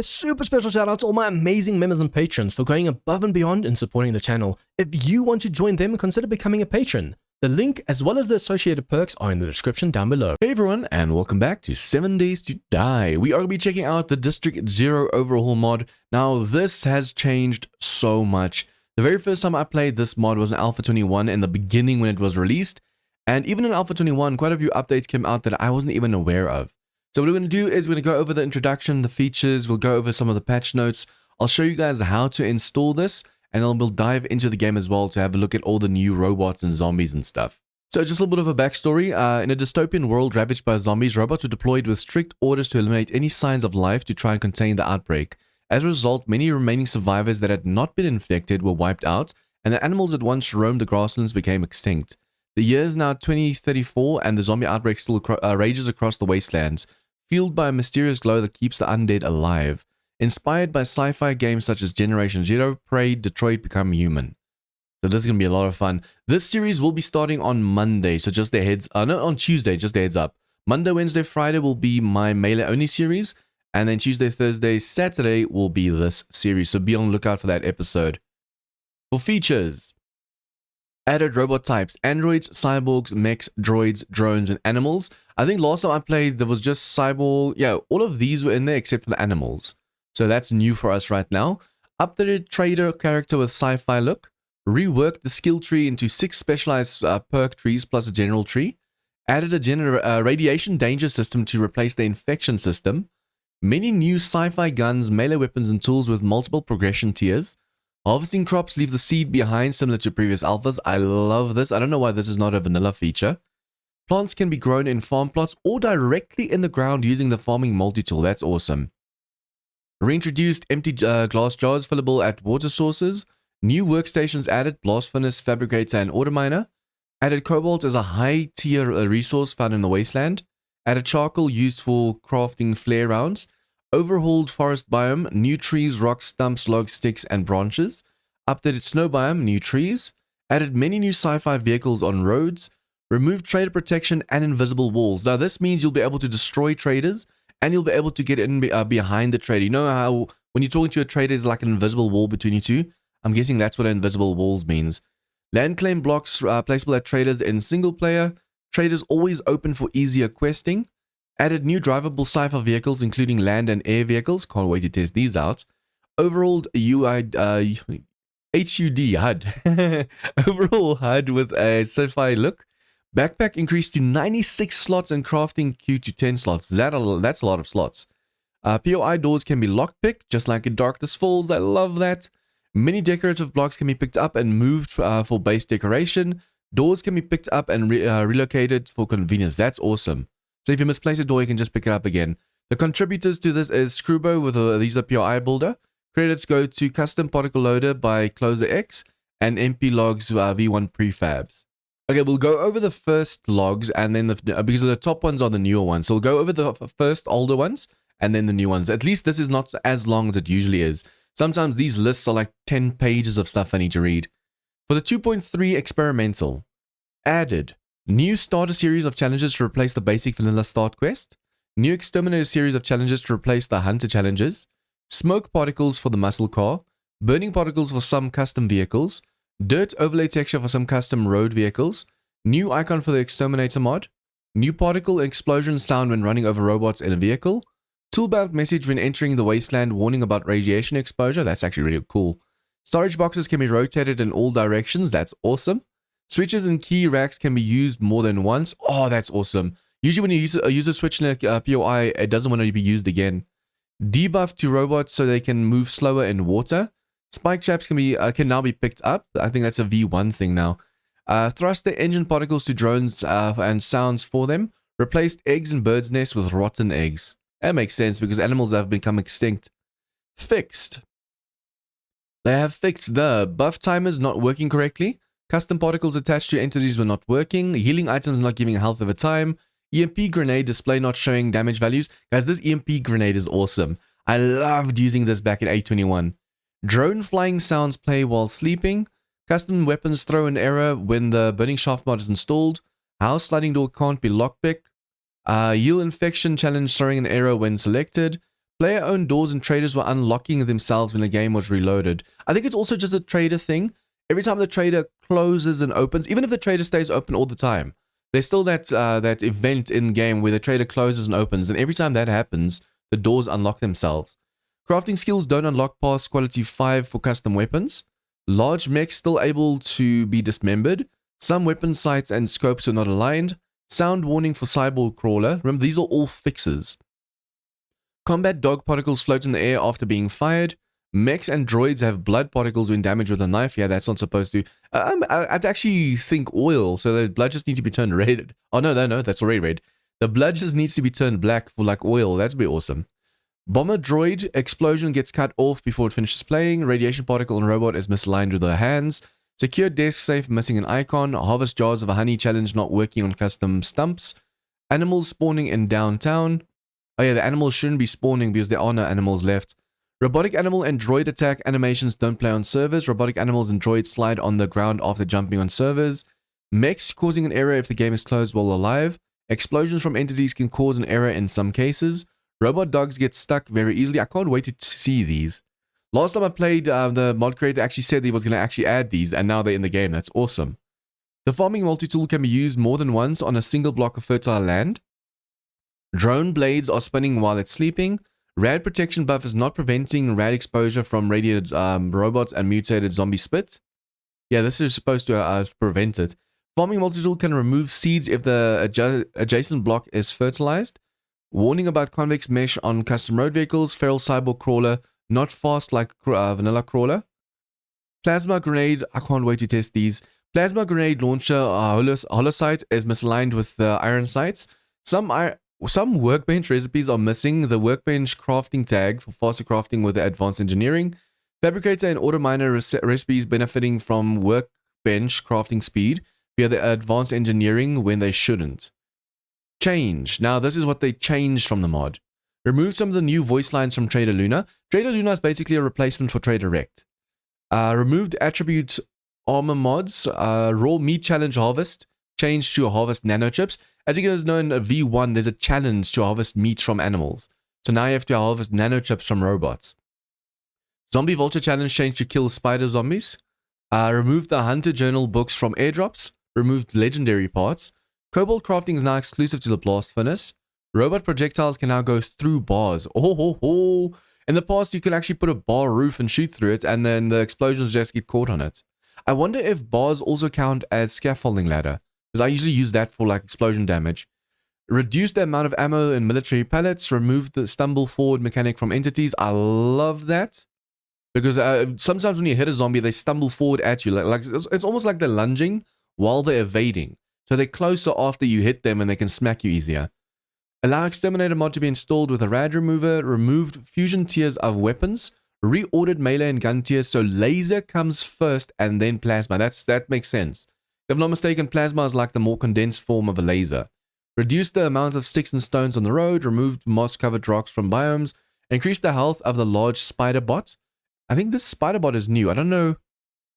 A super special shout out to all my amazing members and patrons for going above and beyond in supporting the channel. If you want to join them, consider becoming a patron. The link as well as the associated perks are in the description down below. Hey everyone, and welcome back to 7 Days to Die. We are going to be checking out the District 0 overhaul mod. Now, this has changed so much. The very first time I played this mod was in Alpha 21 in the beginning when it was released. And even in Alpha 21, quite a few updates came out that I wasn't even aware of. So what we're going to do is we're going to go over the introduction, the features, we'll go over some of the patch notes. I'll show you guys how to install this, and then we'll dive into the game as well to have a look at all the new robots and zombies and stuff. So just a little bit of a backstory. In a dystopian world ravaged by zombies, robots were deployed with strict orders to eliminate any signs of life to try and contain the outbreak. As a result, many remaining survivors that had not been infected were wiped out, and the animals that once roamed the grasslands became extinct. The year is now 2034, and the zombie outbreak still rages across the wastelands, fueled by a mysterious glow that keeps the undead alive. Inspired by sci-fi games such as Generation Zero, Prey, Detroit Become Human. So this is going to be a lot of fun. This series will be starting on Monday, so just the heads... no, on Tuesday, just the heads up. Monday, Wednesday, Friday will be my Melee-only series, and then Tuesday, Thursday, Saturday will be this series, so be on the lookout for that episode. For features... Added robot types, androids, cyborgs, mechs, droids, drones, and animals. I think last time I played, there was just cyborg. Yeah, all of these were in there except for the animals. So that's new for us right now. Updated trader character with sci-fi look. Reworked the skill tree into 6 specialized perk trees plus a general tree. Added a radiation danger system to replace the infection system. Many new sci-fi guns, melee weapons, and tools with multiple progression tiers. Harvesting crops leave the seed behind, similar to previous alphas. I love this. I don't know why this is not a vanilla feature. Plants can be grown in farm plots or directly in the ground using the farming multi-tool. That's awesome. Reintroduced empty glass jars fillable at water sources. New workstations added, blast furnace, fabricator, and auto miner. Added cobalt as a high-tier resource found in the wasteland. Added charcoal used for crafting flare rounds. Overhauled forest biome, new trees, rocks, stumps, logs, sticks, and branches. Updated snow biome, new trees. Added many new sci-fi vehicles on roads. Removed trader protection and invisible walls. Now this means you'll be able to destroy traders, and you'll be able to get in behind the trader. You know how when you're talking to a trader, there's like an invisible wall between you two? I'm guessing that's what invisible walls means. Land claim blocks placeable at traders in single player. Traders always open for easier questing. Added new drivable sci-fi vehicles, including land and air vehicles. Can't wait to test these out. Overhauled HUD HUD. Overall HUD with a sci-fi look. Backpack increased to 96 slots and crafting queue to 10 slots. That's a lot of slots. POI doors can be lockpicked, just like in Darkness Falls. I love that. Many decorative blocks can be picked up and moved for base decoration. Doors can be picked up and relocated for convenience. That's awesome. So if you misplace a door, you can just pick it up again. The contributors to this is Screwbo with these are POI builder. Credits go to Custom Particle Loader by Closer X and MP Logs V1 prefabs. Okay, we'll go over the first logs and then because the top ones are the newer ones. So we'll go over the first older ones and then the new ones. At least this is not as long as it usually is. Sometimes these lists are like 10 pages of stuff I need to read. For the 2.3 experimental, added new starter series of challenges to replace the basic vanilla start quest. New exterminator series of challenges to replace the hunter challenges. Smoke particles for the muscle car. Burning particles for some custom vehicles. Dirt overlay texture for some custom road vehicles. New icon for the exterminator mod. New particle and explosion sound when running over robots in a vehicle. Toolbelt message when entering the wasteland warning about radiation exposure. That's actually really cool. Storage boxes can be rotated in all directions. That's awesome. Switches and key racks can be used more than once. Oh, that's awesome. Usually when you use a switch in a POI, it doesn't want to be used again. Debuff to robots so they can move slower in water. Spike traps can now be picked up. I think that's a V1 thing now. Thruster engine particles to drones and sounds for them. Replaced eggs and birds' nests with rotten eggs. That makes sense because animals have become extinct. Fixed. They have fixed the buff timers not working correctly. Custom particles attached to entities were not working. Healing items not giving health over time. EMP grenade display not showing damage values. Guys, this EMP grenade is awesome. I loved using this back in 821. Drone flying sounds play while sleeping. Custom weapons throw an error when the burning shaft mod is installed. House sliding door can't be lockpicked. Yield infection challenge throwing an error when selected. Player-owned doors and traders were unlocking themselves when the game was reloaded. I think it's also just a trader thing. Every time the trader closes and opens, even if the trader stays open all the time, there's still that that event in-game where the trader closes and opens, and every time that happens, the doors unlock themselves. Crafting skills don't unlock past quality 5 for custom weapons. Large mechs still able to be dismembered. Some weapon sights and scopes are not aligned. Sound warning for cyborg crawler. Remember, these are all fixes. Combat dog particles float in the air after being fired. Mechs and droids have blood particles when damaged with a knife. Yeah, that's not supposed to. I'd actually think oil, so the blood just needs to be turned red. Oh, no, that's already red. The blood just needs to be turned black for like oil. That'd be awesome. Bomber droid explosion gets cut off before it finishes playing. Radiation particle on robot is misaligned with her hands. Secure desk safe missing an icon. Harvest jars of a honey challenge not working on custom stumps. Animals spawning in downtown. Oh yeah, the animals shouldn't be spawning because there are no animals left. Robotic animal and droid attack animations don't play on servers. Robotic animals and droids slide on the ground after jumping on servers. Mechs causing an error if the game is closed while alive. Explosions from entities can cause an error in some cases. Robot dogs get stuck very easily. I can't wait to see these. Last time I played, the mod creator actually said he was going to actually add these, and now they're in the game. That's awesome. The farming multi-tool can be used more than once on a single block of fertile land. Drone blades are spinning while it's sleeping. Rad protection buff is not preventing rad exposure from radiated robots and mutated zombie spit. Yeah, this is supposed to prevent it. Farming multi-tool can remove seeds if the adjacent block is fertilized. Warning about convex mesh on custom road vehicles. Feral cyborg crawler, not fast like vanilla crawler. Plasma grenade, I can't wait to test these. Plasma grenade launcher holosight is misaligned with the iron sights. Some workbench recipes are missing the workbench crafting tag for faster crafting with the advanced engineering. Fabricator and auto miner recipes benefiting from workbench crafting speed via the advanced engineering when they shouldn't. Change. Now, this is what they changed from the mod. Remove some of the new voice lines from Trader Luna. Trader Luna is basically a replacement for Trader Rect. Removed attribute armor mods. Raw meat challenge harvest. Changed to harvest nanochips. As you guys know, in V1, there's a challenge to harvest meat from animals. So now you have to harvest nanochips from robots. Zombie vulture challenge changed to kill spider zombies. Removed the hunter journal books from airdrops. Removed legendary parts. Cobalt crafting is now exclusive to the blast furnace. Robot projectiles can now go through bars. Oh. In the past, you could actually put a bar roof and shoot through it, and then the explosions just get caught on it. I wonder if bars also count as scaffolding ladder, because I usually use that for like explosion damage. Reduce the amount of ammo in military pellets. Remove the stumble forward mechanic from entities. I love that. Because sometimes when you hit a zombie, they stumble forward at you. Like it's almost like they're lunging while they're evading. So they're closer after you hit them and they can smack you easier. Allow Exterminator mod to be installed with a rad remover. Removed fusion tiers of weapons. Reordered melee and gun tiers so laser comes first and then plasma. That makes sense. If I'm not mistaken, plasma is like the more condensed form of a laser. Reduced the amount of sticks and stones on the road. Removed moss-covered rocks from biomes. Increased the health of the large spider bot. I think this spider bot is new. I don't know.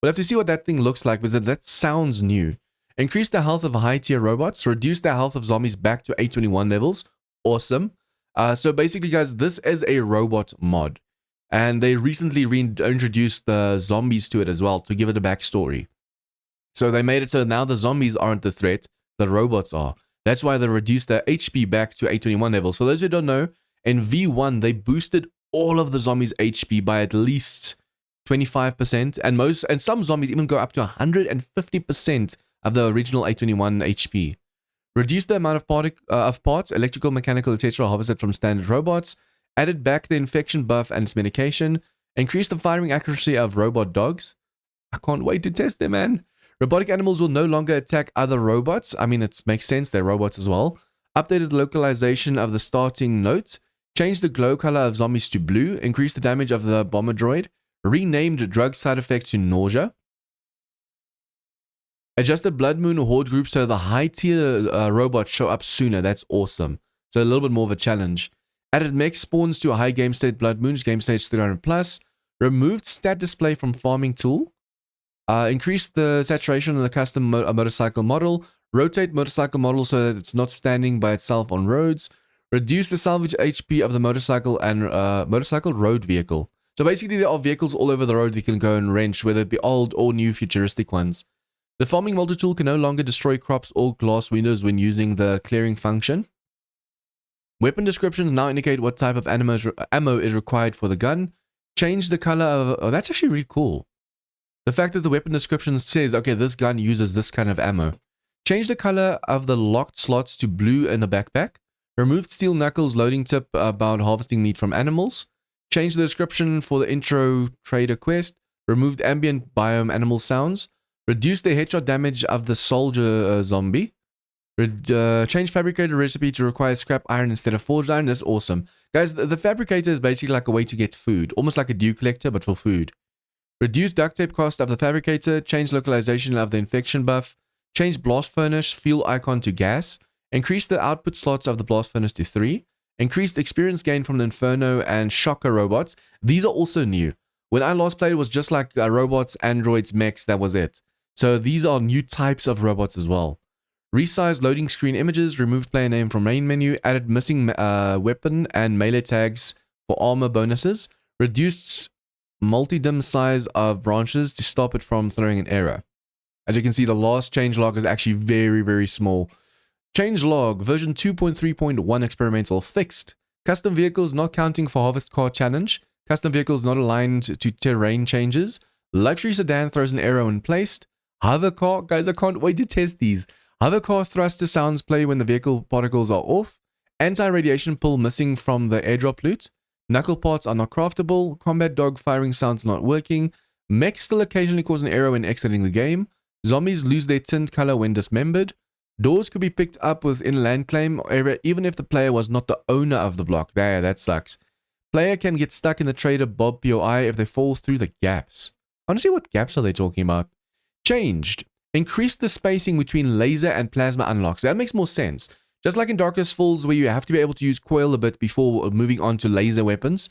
We'll have to see what that thing looks like because that sounds new. Increase the health of high-tier robots. Reduce the health of zombies back to 821 levels. Awesome. So basically, guys, this is a robot mod. And they recently reintroduced the zombies to it as well to give it a backstory. So they made it so now the zombies aren't the threat. The robots are. That's why they reduced their HP back to 821 levels. For those who don't know, in V1, they boosted all of the zombies' HP by at least 25%. And some zombies even go up to 150% of the original 821 HP. Reduced the amount of parts, electrical, mechanical, etc. harvested from standard robots. Added back the infection buff and its medication. Increased the firing accuracy of robot dogs. I can't wait to test them, man. Robotic animals will no longer attack other robots. I mean, it makes sense, they're robots as well. Updated localization of the starting note. Changed the glow color of zombies to blue. Increased the damage of the bomber droid. Renamed drug side effects to nausea. Adjusted Blood Moon Horde groups so the high tier robots show up sooner. That's awesome. So a little bit more of a challenge. Added mech spawns to a high game state Blood Moons, game stage 300 plus. Removed stat display from farming tool. Increased the saturation of the custom motorcycle model. Rotate motorcycle model so that it's not standing by itself on roads. Reduce the salvage HP of the motorcycle and motorcycle road vehicle. So basically there are vehicles all over the road that you can go and wrench, whether it be old or new futuristic ones. The farming multi-tool can no longer destroy crops or glass windows when using the clearing function. Weapon descriptions now indicate what type of ammo is required for the gun. Change the color of... Oh, that's actually really cool. The fact that the weapon description says, okay, this gun uses this kind of ammo. Change the color of the locked slots to blue in the backpack. Removed steel knuckles loading tip about harvesting meat from animals. Change the description for the intro trader quest. Removed ambient biome animal sounds. Reduce the headshot damage of the soldier zombie. Change fabricator recipe to require scrap iron instead of forged iron. That's awesome. Guys, the fabricator is basically like a way to get food. Almost like a dew collector, but for food. Reduce duct tape cost of the fabricator. Change localization of the infection buff. Change blast furnace fuel icon to gas. Increase the output slots of the blast furnace to 3. Increased experience gain from the Inferno and Shocker robots. These are also new. When I last played, it was just like robots, androids, mechs. That was it. So these are new types of robots as well. Resized loading screen images, removed player name from main menu, added missing weapon and melee tags for armor bonuses, reduced multi-dim size of branches to stop it from throwing an error. As you can see, the last change log is actually very, very small. Change log, version 2.3.1 experimental, fixed. Custom vehicles not counting for harvest car challenge. Custom vehicles not aligned to terrain changes. Luxury sedan throws an arrow when placed. Hover car, guys, I can't wait to test these. Hover car thruster sounds play when the vehicle particles are off. Anti-radiation pull missing from the airdrop loot. Knuckle parts are not craftable. Combat dog firing sounds not working. Mechs still occasionally cause an error when exiting the game. Zombies lose their tint color when dismembered. Doors could be picked up within land claim area even if the player was not the owner of the block. There, that sucks. Player can get stuck in the trader Bob POI if they fall through the gaps. Honestly, what gaps are they talking about? Changed. Increase the spacing between laser and plasma unlocks. That makes more sense. Just like in Darkest Falls, where you have to be able to use coil a bit before moving on to laser weapons.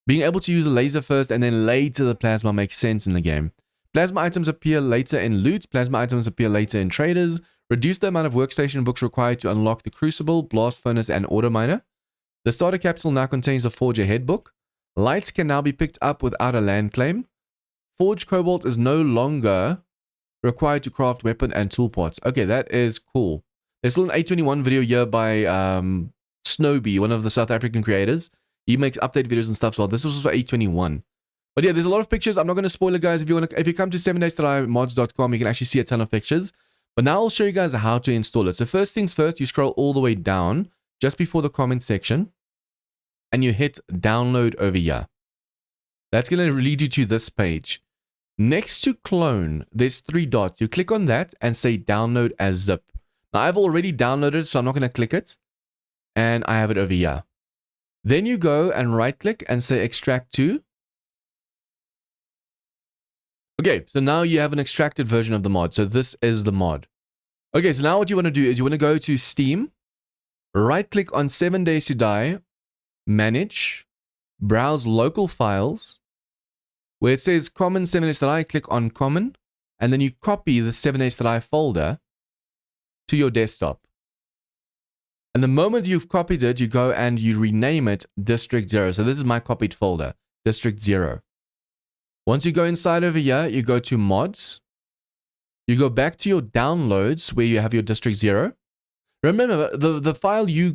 Being able to use a laser first and then later the plasma makes sense in the game. Plasma items appear later in loot. Plasma items appear later in traders. Reduce the amount of workstation books required to unlock the Crucible, Blast Furnace, and Order Miner. The starter capsule now contains a Forger head book. Lights can now be picked up without a land claim. Forged Cobalt is no longer required to craft weapon and tool parts. Okay, that is cool. There's still an 821 video here by Snowbee, one of the South African creators. He makes update videos and stuff, so this was also 821. But yeah, there's a lot of pictures. I'm not going to spoil it, guys. If you come to 7days-mods.com, you can actually see a ton of pictures. But now I'll show you guys how to install it. So first things first, you scroll all the way down, just before the comment section, and you hit download over here. That's going to lead you to this page. Next to clone, there's 3 dots. You click on that and say download as zip. Now I've already downloaded it, so I'm not going to click it. And I have it over here. Then you go and right click and say extract to. Okay, so now you have an extracted version of the mod. So this is the mod. Okay, so now what you want to do is you want to go to Steam, right click on 7 Days to Die, manage, browse local files, where it says common 7 Days to Die, click on common, and then you copy the 7 Days to Die folder to your desktop. And the moment you've copied it, you go and you rename it District 0. So this is my copied folder, District 0. Once you go inside over here, you go to mods. You go back to your downloads where you have your District 0. Remember, the file you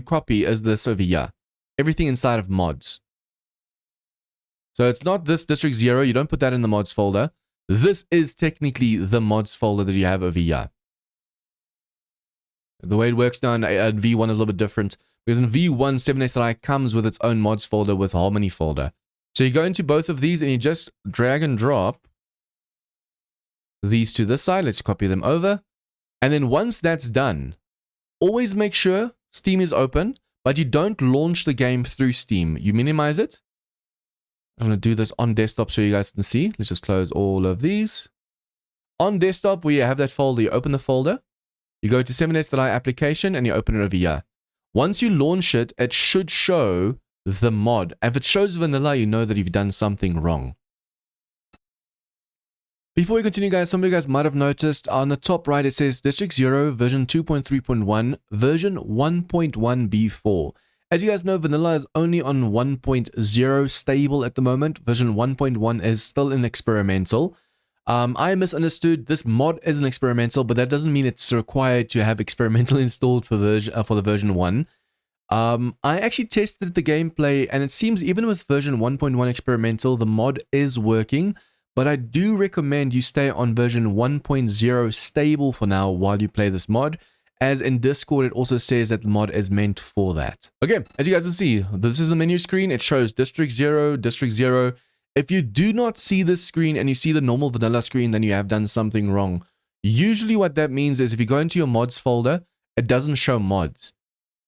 copy is this over here. Everything inside of mods. So it's not this District 0. You don't put that in the mods folder. This is technically the mods folder that you have over here. The way it works now in V1 is a little bit different. Because in V1, 7 Days to Die comes with its own mods folder with Harmony folder. So you go into both of these and you just drag and drop these to this side. Let's copy them over. And then once that's done, always make sure Steam is open, but you don't launch the game through Steam. You minimize it. I'm going to do this on desktop so you guys can see. Let's just close all of these. On desktop, where you have that folder, you open the folder. You go to 7 Days to Die application and you open it over here. Once you launch it, it should show the mod. If it shows vanilla, you know that you've done something wrong. Before we continue, guys, some of you guys might have noticed on the top right, it says District 0 version 2.3.1 version 1.1 B4. As you guys know, vanilla is only on 1.0 stable at the moment. Version 1.1 is still in experimental. I misunderstood. This mod is an experimental, but that doesn't mean it's required to have experimental installed for the version 1. I actually tested the gameplay, and it seems even with version 1.1 experimental, the mod is working. But I do recommend you stay on version 1.0 stable for now while you play this mod, as in Discord it also says that the mod is meant for that. Okay, as you guys can see, this is the menu screen. It shows District 0, District 0. If you do not see this screen and you see the normal vanilla screen, then you have done something wrong. Usually what that means is if you go into your mods folder, it doesn't show mods.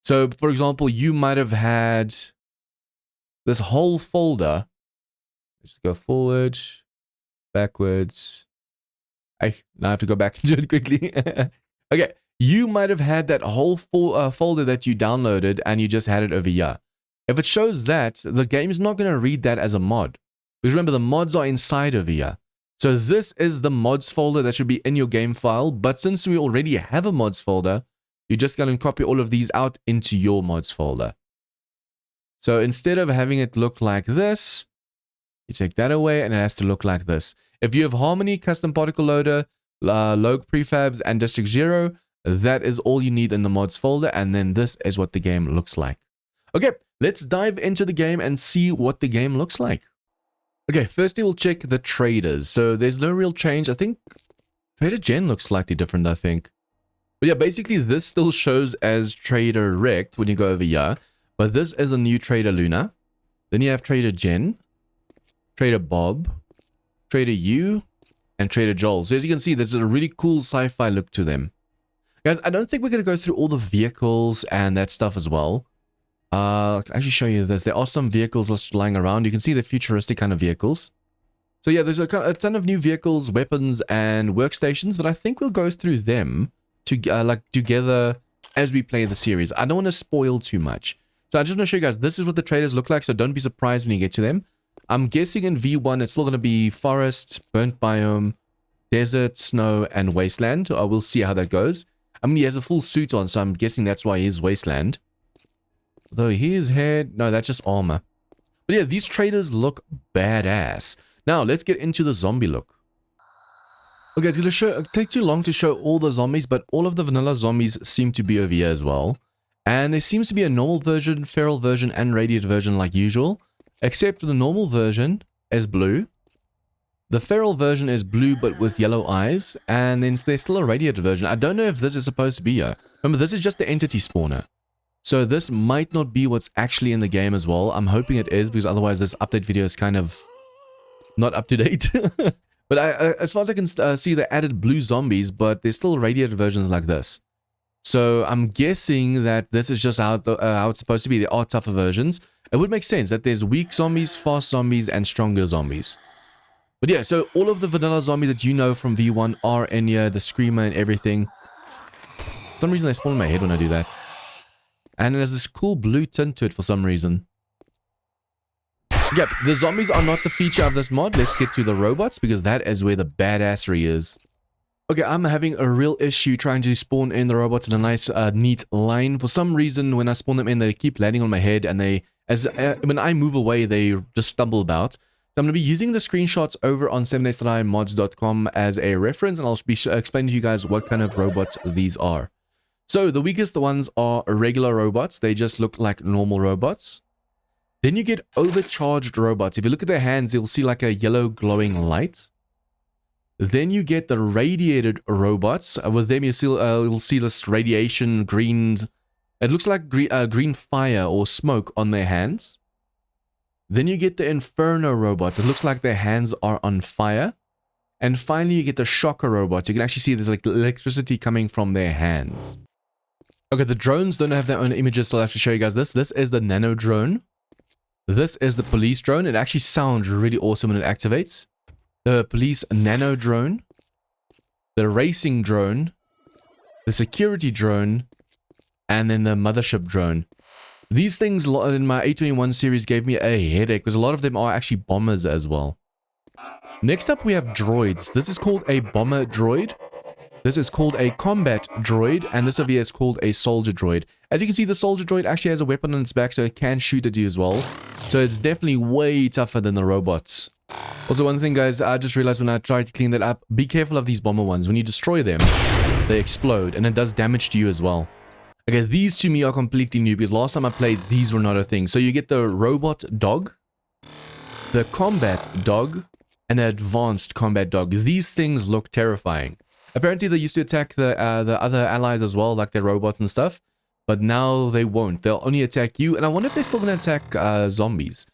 So, for example, you might have had this whole folder. Let's go forward, backwards. Now I have to go back and do it quickly. Okay, you might have had that whole folder that you downloaded and you just had it over here. If it shows that, the game is not going to read that as a mod. Because remember, the mods are inside over here. So this is the mods folder that should be in your game file. But since we already have a mods folder, you're just going to copy all of these out into your mods folder. So instead of having it look like this, you take that away and it has to look like this. If you have Harmony, Custom Particle Loader, Log Prefabs, and District 0, that is all you need in the mods folder. And then this is what the game looks like. Okay, let's dive into the game and see what the game looks like. Okay, firstly, we'll check the traders. So there's no real change. I think Trader Gen looks slightly different, I think. But yeah, basically this still shows as Trader Rect when you go over here. But this is a new Trader Luna. Then you have Trader Jen, Trader Bob, Trader U, and Trader Joel. So as you can see, there's a really cool sci-fi look to them. Guys, I don't think we're going to go through all the vehicles and that stuff as well. I can actually show you this. There are some vehicles just lying around. You can see the futuristic kind of vehicles. So yeah, there's a ton of new vehicles, weapons, and workstations, but I think we'll go through them together as we play the series. I don't want to spoil too much. So I just want to show you guys, this is what the traders look like, so don't be surprised when you get to them. I'm guessing in V1, it's still going to be forest, burnt biome, desert, snow, and wasteland. We'll see how that goes. I mean, he has a full suit on, so I'm guessing that's why he's wasteland. Though his head, no, that's just armor. But yeah, these traders look badass. Now, let's get into the zombie look. Okay, it's going to take too long to show all the zombies, but all of the vanilla zombies seem to be over here as well. And there seems to be a normal version, feral version, and radiant version like usual. Except for the normal version is blue. The feral version is blue but with yellow eyes. And then there's still a radiant version. I don't know if this is supposed to be here. Remember, this is just the entity spawner. So this might not be what's actually in the game as well. I'm hoping it is, because otherwise this update video is kind of not up to date. But as far as I can see, they added blue zombies, but there's still radiant versions like this. So I'm guessing that this is just how it's supposed to be. There are tougher versions. It would make sense that there's weak zombies, fast zombies, and stronger zombies. But yeah, so all of the vanilla zombies that you know from V1 are in here, the screamer and everything. For some reason they spawn in my head when I do that. And it has this cool blue tint to it for some reason. Yep, the zombies are not the feature of this mod. Let's get to the robots, because that is where the badassery is. Okay, I'm having a real issue trying to spawn in the robots in a nice, neat line. For some reason, when I spawn them in, they keep landing on my head, and when I move away, they just stumble about. So I'm going to be using the screenshots over on 7daystodiemods.com as a reference, and I'll be explaining to you guys what kind of robots these are. So the weakest ones are regular robots. They just look like normal robots. Then you get overcharged robots. If you look at their hands, you'll see like a yellow glowing light. Then you get the radiated robots. With them, you'll see this radiation green. It looks like green fire or smoke on their hands. Then you get the Inferno robots. It looks like their hands are on fire. And finally, you get the Shocker robots. You can actually see there's like electricity coming from their hands. Okay, the drones don't have their own images, so I'll have to show you guys this. This is the Nano drone. This is the police drone. It actually sounds really awesome when it activates. The police nano drone. The racing drone. The security drone. And then the mothership drone. These things in my A21 series gave me a headache, because a lot of them are actually bombers as well. Next up, we have droids. This is called a bomber droid. This is called a combat droid, and this over here is called a soldier droid. As you can see, the soldier droid actually has a weapon on its back, so it can shoot at you as well. So it's definitely way tougher than the robots. Also, one thing, guys, I just realized when I tried to clean that up, be careful of these bomber ones. When you destroy them, they explode, and it does damage to you as well. Okay, these to me are completely new, because last time I played, these were not a thing. So you get the robot dog, the combat dog, and the advanced combat dog. These things look terrifying. Apparently, they used to attack the other allies as well, like their robots and stuff. But now they won't. They'll only attack you. And I wonder if they're still going to attack zombies.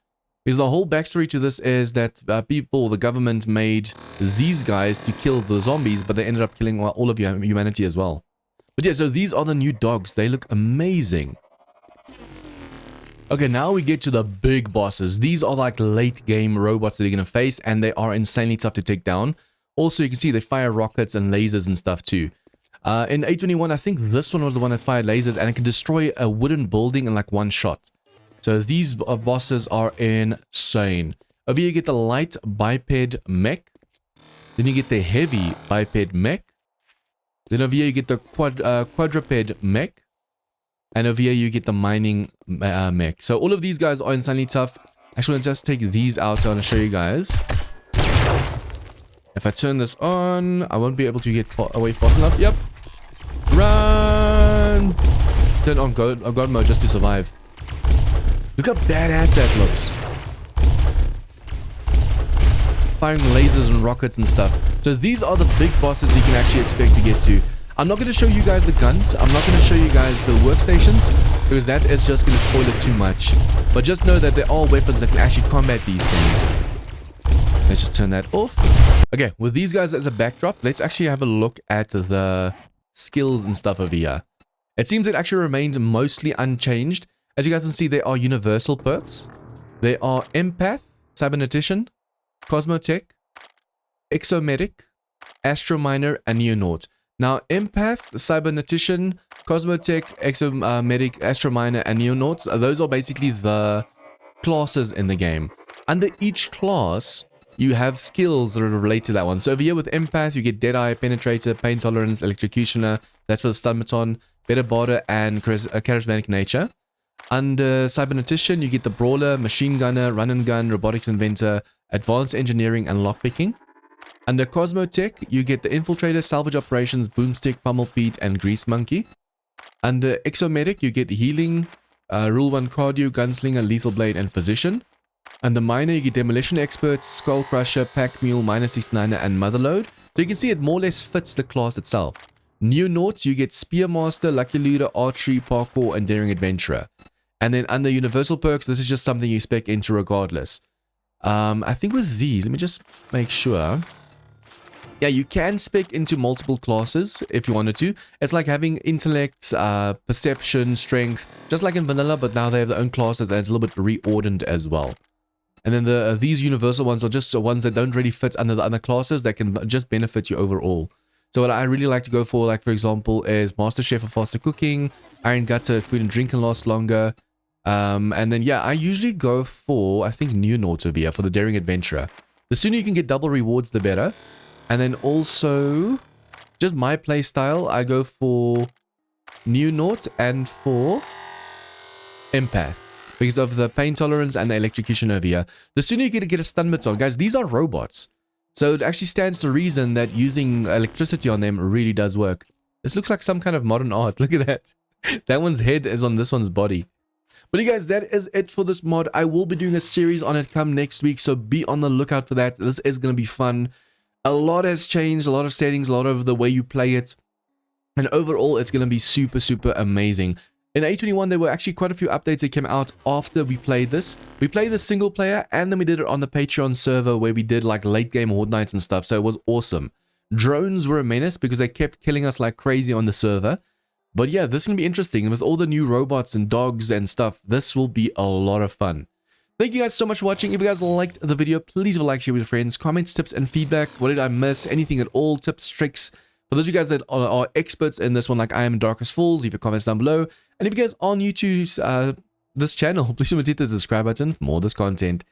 Because the whole backstory to this is that the government made these guys to kill the zombies, but they ended up killing all of humanity as well. But yeah, so these are the new dogs. They look amazing. Okay, now we get to the big bosses. These are like late game robots that you're going to face, and they are insanely tough to take down. Also, you can see they fire rockets and lasers and stuff too. In 821, I think this one was the one that fired lasers, and it can destroy a wooden building in like one shot. So these bosses are insane. Over here you get the light biped mech. Then you get the heavy biped mech. Then over here you get the quadruped mech. And over here you get the mining mech. So all of these guys are insanely tough. Actually, I'm going to just take these out, so I want to show you guys. If I turn this on, I won't be able to get away fast enough. Yep. Run! Turn on God mode just to survive. Look how badass that looks. Firing lasers and rockets and stuff. So these are the big bosses you can actually expect to get to. I'm not going to show you guys the guns. I'm not going to show you guys the workstations, because that is just going to spoil it too much. But just know that there are weapons that can actually combat these things. Let's just turn that off. Okay, with these guys as a backdrop, let's actually have a look at the skills and stuff over here. It seems it actually remained mostly unchanged. As you guys can see, there are universal perks. There are Empath, Cybernetician, Cosmotech, Exomedic, Astrominer, and Neonaut. Now, Empath, Cybernetician, Cosmotech, Exomedic, Astrominer, and Neonauts, those are basically the classes in the game. Under each class, you have skills that are related to that one. So over here with Empath, you get Deadeye, Penetrator, Pain Tolerance, Electrocutioner. That's for the Stun Baton, Better Border, and Charismatic Nature. Under Cybernetician, you get the Brawler, Machine Gunner, Run and Gun, Robotics Inventor, Advanced Engineering, and Lockpicking. Under Cosmotech, you get the Infiltrator, Salvage Operations, Boomstick, Pummel Pete, and Grease Monkey. Under Exomedic, you get Healing, Rule 1 Cardio, Gunslinger, Lethal Blade, and Physician. Under Miner, you get Demolition Experts, Skull Crusher, Pack Mule, Miner 69er, and Motherload. So you can see it more or less fits the class itself. New Nauts, you get Spearmaster, Lucky Looter, Archery, Parkour, and Daring Adventurer. And then under Universal Perks, this is just something you spec into regardless. I think with these, let me just make sure. Yeah, you can spec into multiple classes if you wanted to. It's like having Intellect, Perception, Strength, just like in Vanilla, but now they have their own classes and it's a little bit reordered as well. And then these universal ones are just ones that don't really fit under the other classes that can just benefit you overall. So what I really like to go for, like for example, is Master Chef for faster cooking, Iron Gutter, food and drink can last longer. And then yeah, I usually go for, I think, Neonaut over here for the Daring Adventurer. The sooner you can get double rewards, the better. And then also, just my play style, I go for Neonaut and for Empath. Because of the pain tolerance and the electrocution over here. The sooner you get a stun baton, guys, these are robots. So it actually stands to reason that using electricity on them really does work. This looks like some kind of modern art. Look at that. That one's head is on this one's body. But you guys, that is it for this mod. I will be doing a series on it come next week, so be on the lookout for that. This is going to be fun. A lot has changed, a lot of settings, a lot of the way you play it. And overall, it's going to be super, super amazing. In 821, there were actually quite a few updates that came out after we played this. We played the single player, and then we did it on the Patreon server where we did like late game horde nights and stuff, so it was awesome. Drones were a menace because they kept killing us like crazy on the server. But yeah, this is going to be interesting. With all the new robots and dogs and stuff, this will be a lot of fun. Thank you guys so much for watching. If you guys liked the video, please leave a like, share with your friends, comments, tips, and feedback. What did I miss? Anything at all? Tips, tricks? For those of you guys that are experts in this one, like I am in Darkest Falls, leave your comments down below. And if you guys are new to this channel, please remember to hit the subscribe button for more of this content.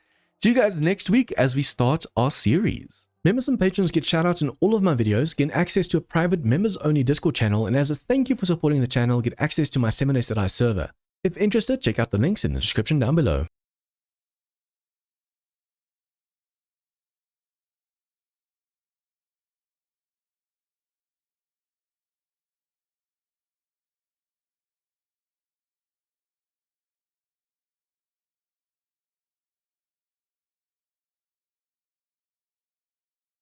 See you guys next week as we start our series. Members and patrons get shoutouts in all of my videos, get access to a private members-only Discord channel, and as a thank you for supporting the channel, get access to my 7days server. If interested, check out the links in the description down below.